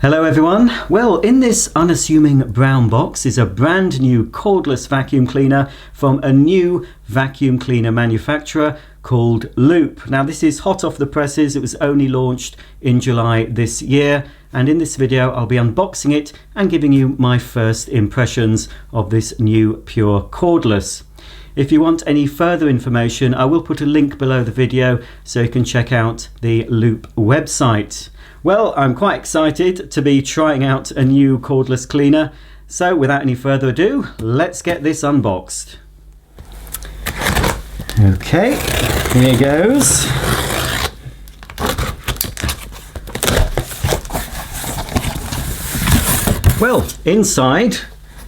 Hello everyone. Well, in this unassuming brown box is a brand new cordless vacuum cleaner from a new vacuum cleaner manufacturer called Lupe. Now this is hot off the presses. It was only launched in July this year, and in this video I'll be unboxing it and giving you my first impressions of this new pure cordless. If you want any further information, I will put a link below the video so you can check out the Lupe website. Well, I'm quite excited to be trying out a new cordless cleaner. So without any further ado, let's get this unboxed. Okay, here goes. Well, inside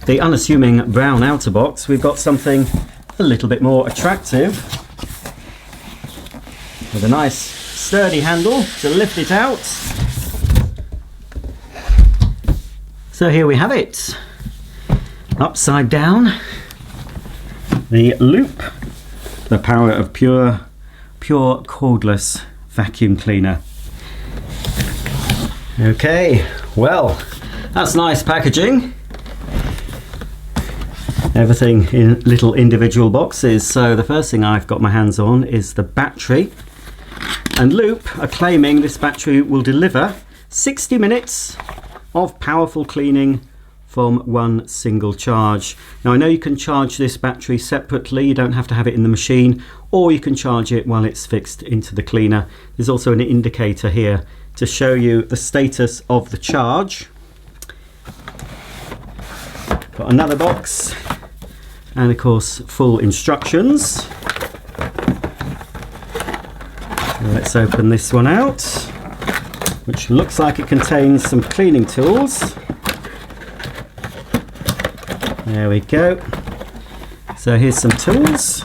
the unassuming brown outer box, we've got something a little bit more attractive with a nice sturdy handle to lift it out. So here we have it, upside down, the Lupe, the power of pure cordless vacuum cleaner. Okay, well, that's nice packaging. Everything in little individual boxes. So the first thing I've got my hands on is the battery, and Lupe are claiming this battery will deliver 60 minutes of powerful cleaning from one single charge. Now I know you can charge this battery separately, you don't have to have it in the machine, or you can charge it while it's fixed into the cleaner. There's also an indicator here to show you the status of the charge. Got another box, and of course full instructions. Let's open this one out, which looks like it contains some cleaning tools. There we go. So here's some tools.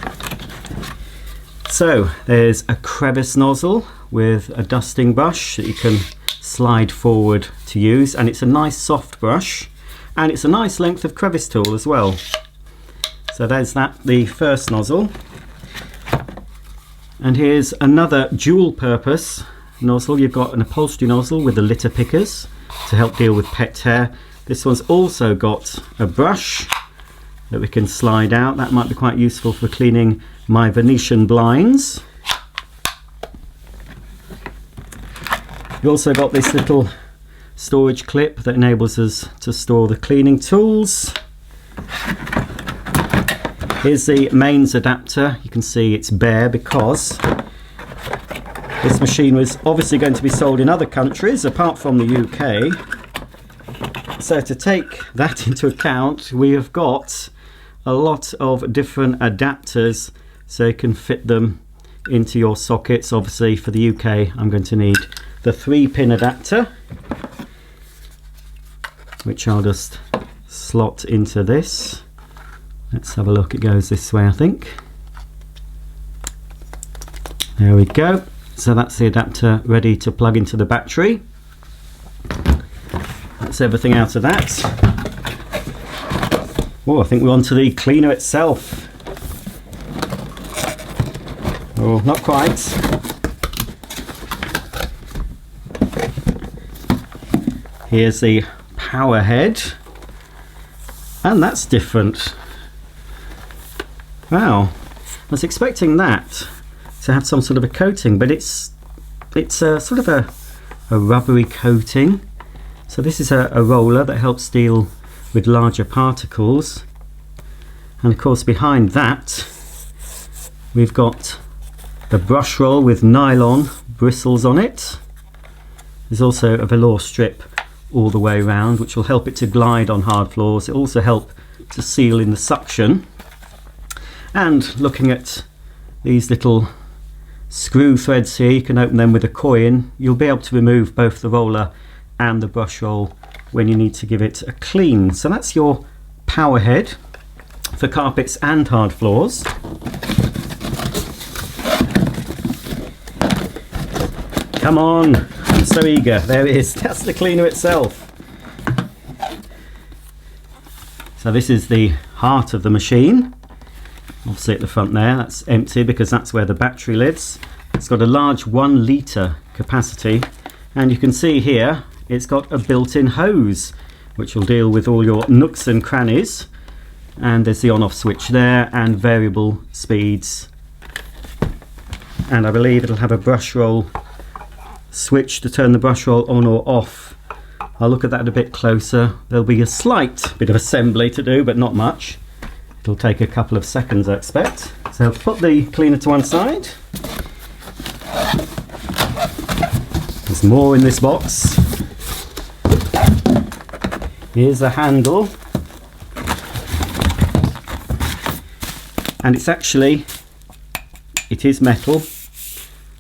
So there's a crevice nozzle with a dusting brush that you can slide forward to use, and it's a nice soft brush, and it's a nice length of crevice tool as well. So there's that, the first nozzle. And here's another dual purpose nozzle. You've got an upholstery nozzle with the litter pickers to help deal with pet hair. This one's also got a brush that we can slide out. That might be quite useful for cleaning my Venetian blinds. You've also got this little storage clip that enables us to store the cleaning tools. Here's the mains adapter. You can see it's bare because this machine was obviously going to be sold in other countries apart from the UK. So to take that into account, we have got a lot of different adapters so you can fit them into your sockets. Obviously for the UK I'm going to need the 3-pin adapter, which I'll just slot into this. Let's have a look. It goes this way, I think. There we go. So that's the adapter ready to plug into the battery. That's everything out of that. Oh, I think we're on to the cleaner itself. Oh, not quite. Here's the power head, and that's different. Wow, I was expecting that to have some sort of a coating, but it's a sort of a rubbery coating. So this is a roller that helps deal with larger particles, and of course behind that we've got the brush roll with nylon bristles on it. There's also a velour strip all the way around, which will help it to glide on hard floors. It will also help to seal in the suction. And looking at these little screw threads here, you can open them with a coin. You'll be able to remove both the roller and the brush roll when you need to give it a clean. So that's your power head for carpets and hard floors. Come on, I'm so eager. There it is. That's the cleaner itself. So this is the heart of the machine. Obviously at the front there, that's empty because that's where the battery lives. It's got a large 1 litre capacity, and you can see here it's got a built-in hose which will deal with all your nooks and crannies, and there's the on-off switch there and variable speeds, and I believe it'll have a brush roll switch to turn the brush roll on or off. I'll look at that a bit closer. There'll be a slight bit of assembly to do, but not much. It'll take a couple of seconds, I expect. So put the cleaner to one side. There's more in this box. Here's the handle. And it is metal.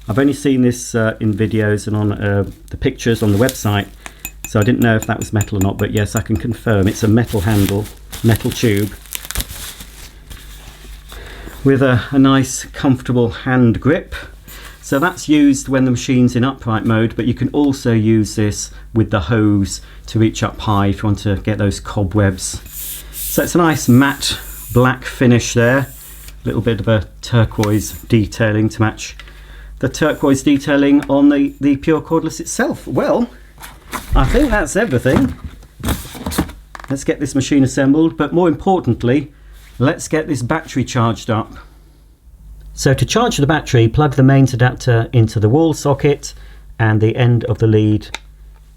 I've only seen this in videos and on the pictures on the website, so I didn't know if that was metal or not, but yes, I can confirm it's a metal handle, metal tube, with a nice comfortable hand grip. So that's used when the machine's in upright mode, but you can also use this with the hose to reach up high if you want to get those cobwebs. So it's a nice matte black finish there, a little bit of a turquoise detailing to match the turquoise detailing on the Pure Cordless itself. Well, I think that's everything. Let's get this machine assembled, but more importantly, let's get this battery charged up. So to charge the battery, plug the mains adapter into the wall socket and the end of the lead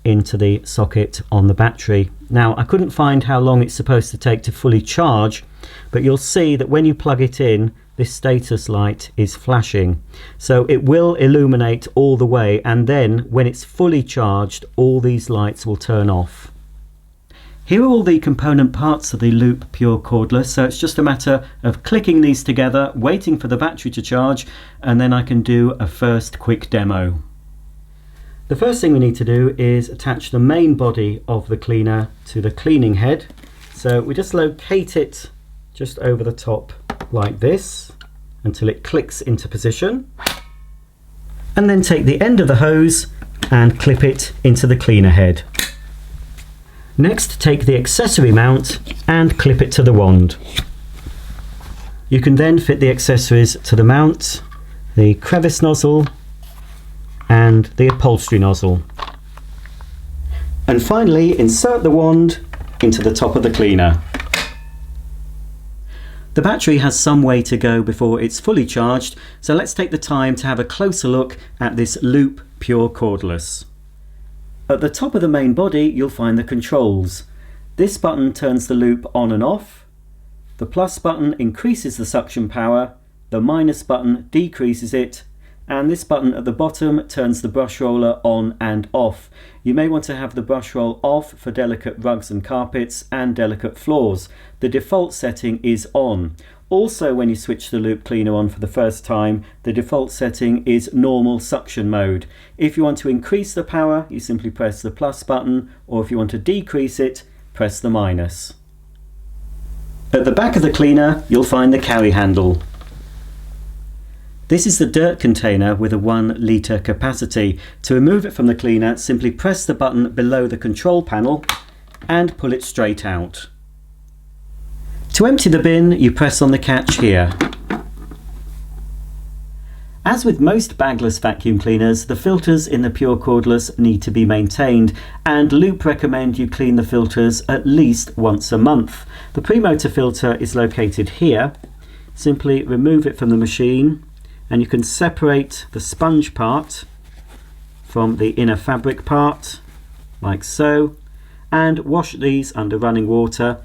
into the socket on the battery. Now, I couldn't find how long it's supposed to take to fully charge, but you'll see that when you plug it in, this status light is flashing. So it will illuminate all the way, and then when it's fully charged, all these lights will turn off. Here are all the component parts of the Lupe Pure Cordless, so it's just a matter of clicking these together, waiting for the battery to charge, and then I can do a first quick demo. The first thing we need to do is attach the main body of the cleaner to the cleaning head. So we just locate it just over the top like this until it clicks into position, and then take the end of the hose and clip it into the cleaner head. Next, take the accessory mount and clip it to the wand. You can then fit the accessories to the mount, the crevice nozzle and the upholstery nozzle. And finally, insert the wand into the top of the cleaner. The battery has some way to go before it's fully charged, so let's take the time to have a closer look at this Lupe Pure Cordless. At the top of the main body, you'll find the controls. This button turns the loop on and off. The plus button increases the suction power. The minus button decreases it. And this button at the bottom turns the brush roller on and off. You may want to have the brush roll off for delicate rugs and carpets and delicate floors. The default setting is on. Also, when you switch the loop cleaner on for the first time, the default setting is normal suction mode. If you want to increase the power, you simply press the plus button, or if you want to decrease it, press the minus. At the back of the cleaner, you'll find the carry handle. This is the dirt container with a 1 litre capacity. To remove it from the cleaner, simply press the button below the control panel and pull it straight out. To empty the bin, you press on the catch here. As with most bagless vacuum cleaners, the filters in the Pure Cordless need to be maintained, and Lupe recommend you clean the filters at least once a month. The pre-motor filter is located here. Simply remove it from the machine, and you can separate the sponge part from the inner fabric part, like so, and wash these under running water.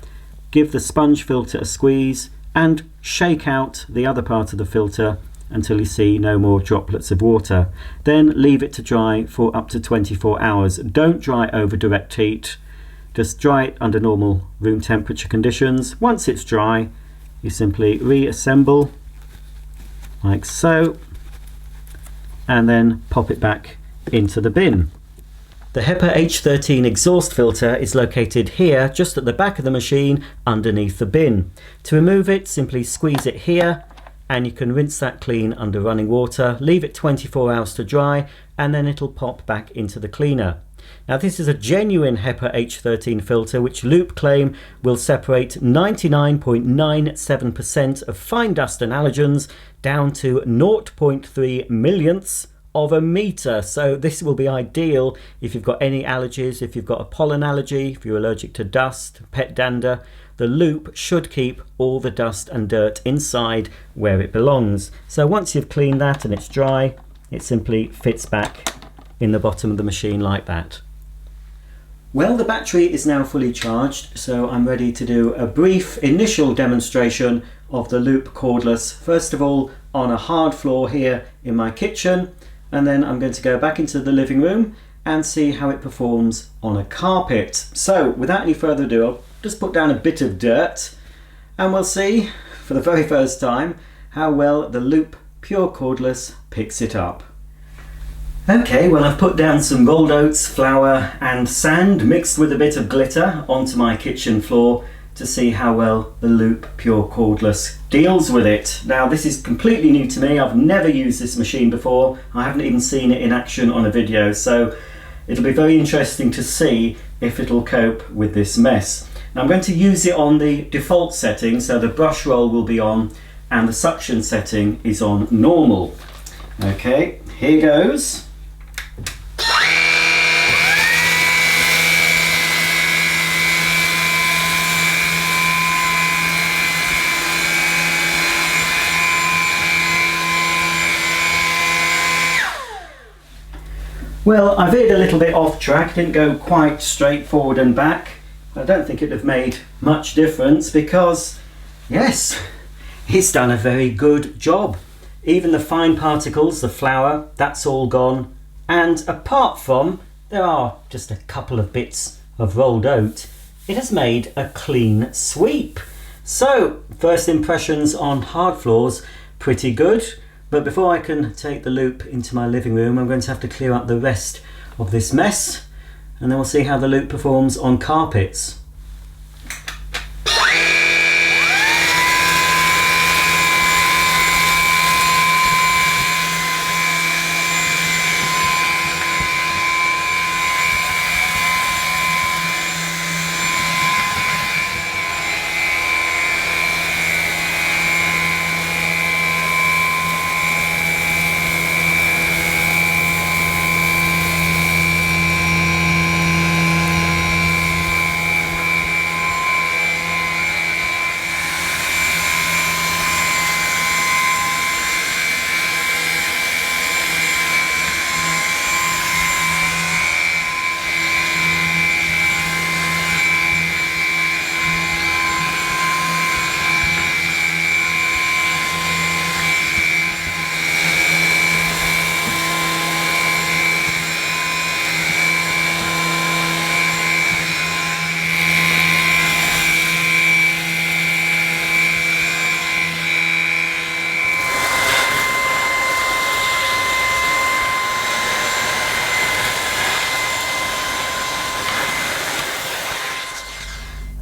Give the sponge filter a squeeze and shake out the other part of the filter until you see no more droplets of water. Then leave it to dry for up to 24 hours. Don't dry over direct heat, just dry it under normal room temperature conditions. Once it's dry, you simply reassemble like so, and then pop it back into the bin. The HEPA H13 exhaust filter is located here, just at the back of the machine, underneath the bin. To remove it, simply squeeze it here, and you can rinse that clean under running water, leave it 24 hours to dry, and then it'll pop back into the cleaner. Now, this is a genuine HEPA H13 filter, which Lupe claim will separate 99.97% of fine dust and allergens down to 0.3 millionths of a meter. So this will be ideal if you've got any allergies, if you've got a pollen allergy, if you're allergic to dust, pet dander. The loop should keep all the dust and dirt inside where it belongs. So once you've cleaned that and it's dry, it simply fits back in the bottom of the machine like that. Well, the battery is now fully charged, so I'm ready to do a brief initial demonstration of the Lupe Cordless, first of all on a hard floor here in my kitchen, and then I'm going to go back into the living room and see how it performs on a carpet. So without any further ado, I'll just put down a bit of dirt and we'll see for the very first time how well the Lupe Pure Cordless picks it up. Okay, well, I've put down some rolled oats, flour and sand mixed with a bit of glitter onto my kitchen floor to see how well the Lupe Pure Cordless deals with it. Now, this is completely new to me. I've never used this machine before. I haven't even seen it in action on a video, so it'll be very interesting to see if it'll cope with this mess. Now, I'm going to use it on the default setting, so the brush roll will be on and the suction setting is on normal. Okay, here goes. Well, I veered a little bit off track, didn't go quite straight forward and back. I don't think it'd have made much difference because, yes, it's done a very good job. Even the fine particles, the flour, that's all gone. And apart from, there are just a couple of bits of rolled oat, it has made a clean sweep. So, first impressions on hard floors, pretty good. But before I can take the Lupe into my living room, I'm going to have to clear up the rest of this mess, and then we'll see how the Lupe performs on carpets.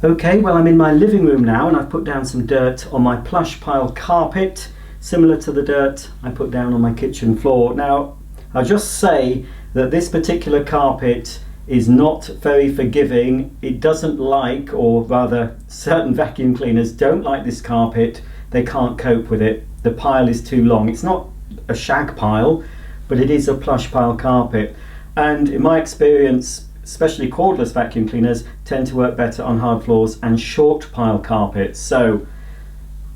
Okay, well, I'm in my living room now and I've put down some dirt on my plush pile carpet, similar to the dirt I put down on my kitchen floor. Now, I'll just say that this particular carpet is not very forgiving. It doesn't like, or rather certain vacuum cleaners don't like this carpet. They can't cope with it. The pile is too long. It's not a shag pile, but it is a plush pile carpet. And in my experience, especially cordless vacuum cleaners tend to work better on hard floors and short pile carpets. So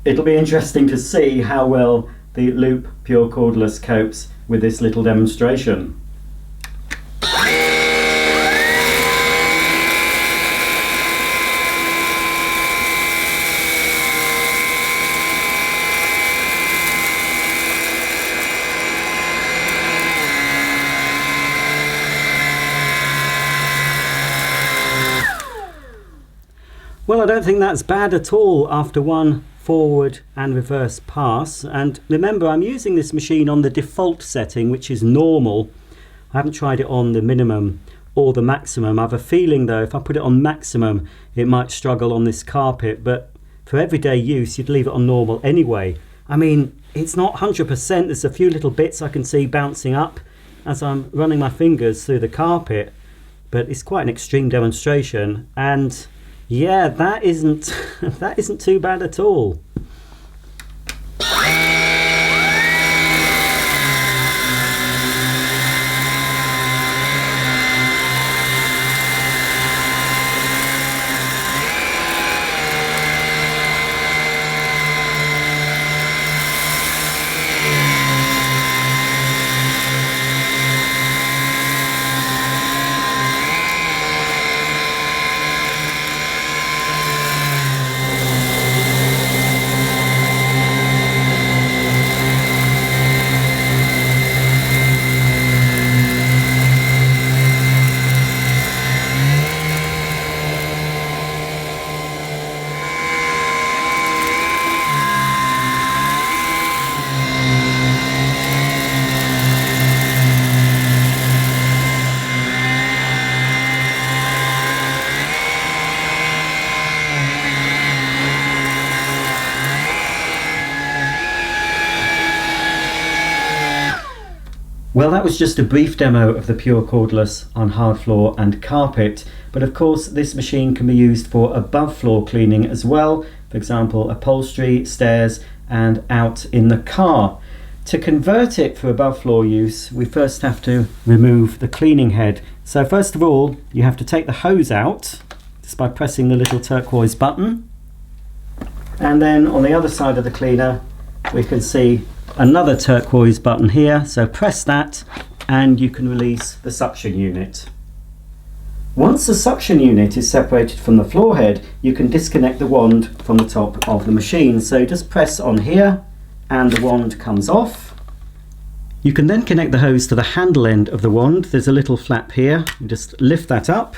it'll be interesting to see how well the Lupe Pure Cordless copes with this little demonstration. Well, I don't think that's bad at all after one forward and reverse pass. And remember, I'm using this machine on the default setting, which is normal. I haven't tried it on the minimum or the maximum. I have a feeling though, if I put it on maximum, it might struggle on this carpet, but for everyday use, you'd leave it on normal anyway. I mean, it's not 100%. There's a few little bits I can see bouncing up as I'm running my fingers through the carpet, but it's quite an extreme demonstration. And yeah, that isn't that isn't too bad at all. Well, that was just a brief demo of the Pure Cordless on hard floor and carpet, but of course this machine can be used for above floor cleaning as well, for example upholstery, stairs and out in the car. To convert it for above floor use, we first have to remove the cleaning head. So first of all, you have to take the hose out just by pressing the little turquoise button, and then on the other side of the cleaner we can see another turquoise button here, so press that and you can release the suction unit. Once the suction unit is separated from the floor head, you can disconnect the wand from the top of the machine. So just press on here and the wand comes off. You can then connect the hose to the handle end of the wand. There's a little flap here. You just lift that up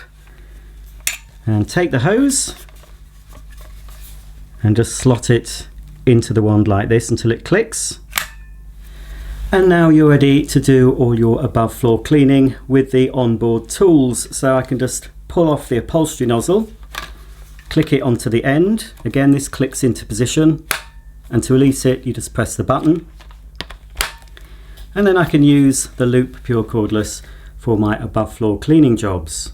and take the hose and just slot it into the wand like this until it clicks. And now you're ready to do all your above floor cleaning with the onboard tools. So I can just pull off the upholstery nozzle, click it onto the end. Again, this clicks into position, and to release it you just press the button. And then I can use the Lupe Pure Cordless for my above floor cleaning jobs.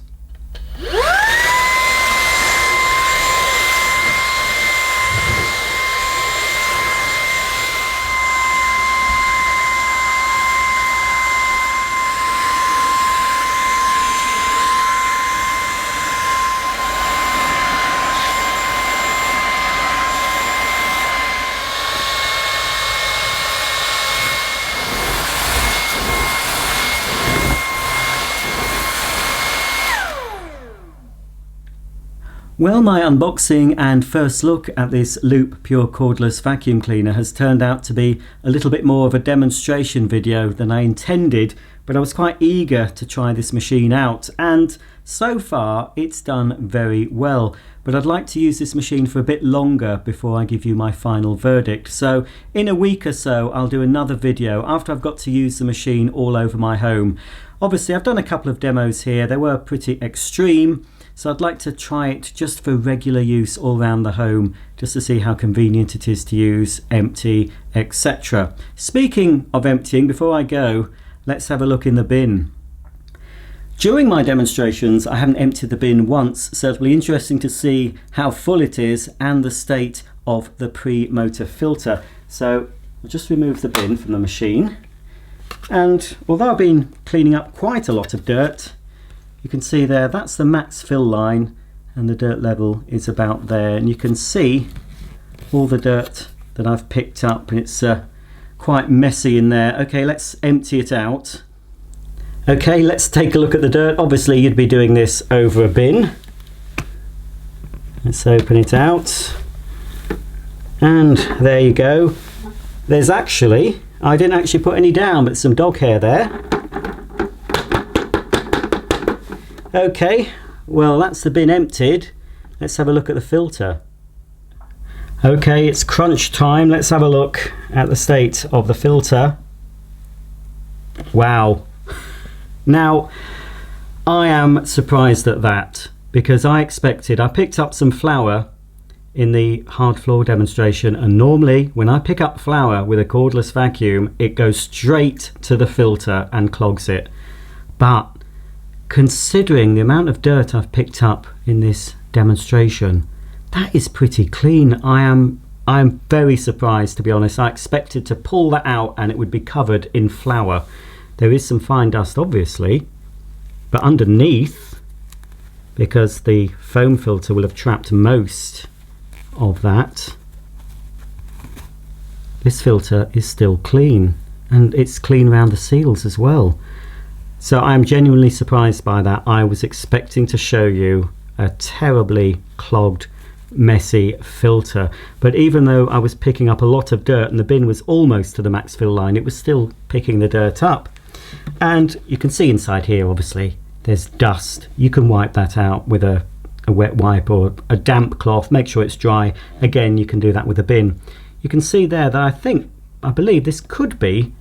Well, my unboxing and first look at this Lupe Pure Cordless vacuum cleaner has turned out to be a little bit more of a demonstration video than I intended, but I was quite eager to try this machine out, and so far it's done very well. But I'd like to use this machine for a bit longer before I give you my final verdict. So in a week or so I'll do another video after I've got to use the machine all over my home. Obviously I've done a couple of demos here, they were pretty extreme. So I'd like to try it just for regular use all around the home, just to see how convenient it is to use, empty, etc. Speaking of emptying, before I go, let's have a look in the bin. During my demonstrations I haven't emptied the bin once, so it'll be interesting to see how full it is and the state of the pre-motor filter. So I'll just remove the bin from the machine, and although I've been cleaning up quite a lot of dirt, you can see there that's the max fill line and the dirt level is about there, and you can see all the dirt that I've picked up, and it's quite messy in there. Okay, let's empty it out. Okay, let's take a look at the dirt. Obviously you'd be doing this over a bin. Let's open it out, and there you go. There's actually, I didn't actually put any down, but some dog hair there. Okay, well that's the bin emptied. Let's have a look at the filter. Okay, it's crunch time. Let's have a look at the state of the filter. Wow. Now, I am surprised at that, because I picked up some flour in the hard floor demonstration, and normally when I pick up flour with a cordless vacuum it goes straight to the filter and clogs it. But considering the amount of dirt I've picked up in this demonstration, that is pretty clean. I am very surprised, to be honest. I expected to pull that out and it would be covered in flour. There is some fine dust obviously, but underneath, because the foam filter will have trapped most of that, this filter is still clean, and it's clean around the seals as well. So I'm genuinely surprised by that. I was expecting to show you a terribly clogged, messy filter, but even though I was picking up a lot of dirt and the bin was almost to the max fill line, it was still picking the dirt up. And you can see inside here obviously there's dust. You can wipe that out with a wet wipe or a damp cloth, make sure it's dry. Again, you can do that with a bin. You can see there that I believe this could be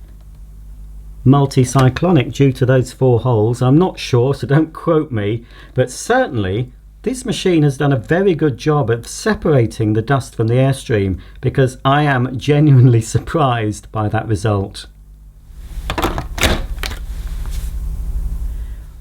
multi-cyclonic due to those 4 holes. I'm not sure, so don't quote me, but certainly this machine has done a very good job of separating the dust from the airstream, because I am genuinely surprised by that result.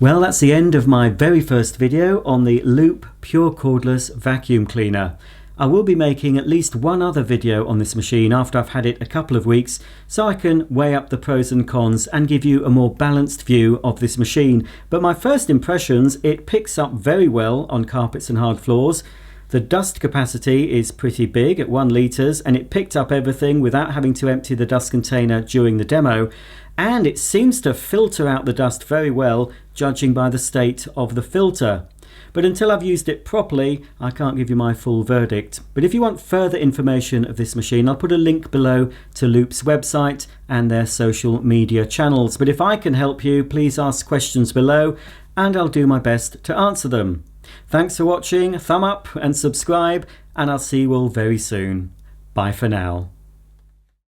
Well, that's the end of my very first video on the Lupe Pure Cordless vacuum cleaner. I will be making at least one other video on this machine after I've had it a couple of weeks, so I can weigh up the pros and cons and give you a more balanced view of this machine. But my first impressions, it picks up very well on carpets and hard floors. The dust capacity is pretty big at 1 litre, and it picked up everything without having to empty the dust container during the demo. And it seems to filter out the dust very well, judging by the state of the filter. But until I've used it properly, I can't give you my full verdict. But if you want further information of this machine, I'll put a link below to Lupe's website and their social media channels. But if I can help you, please ask questions below and I'll do my best to answer them. Thanks for watching, thumb up and subscribe, and I'll see you all very soon. Bye for now.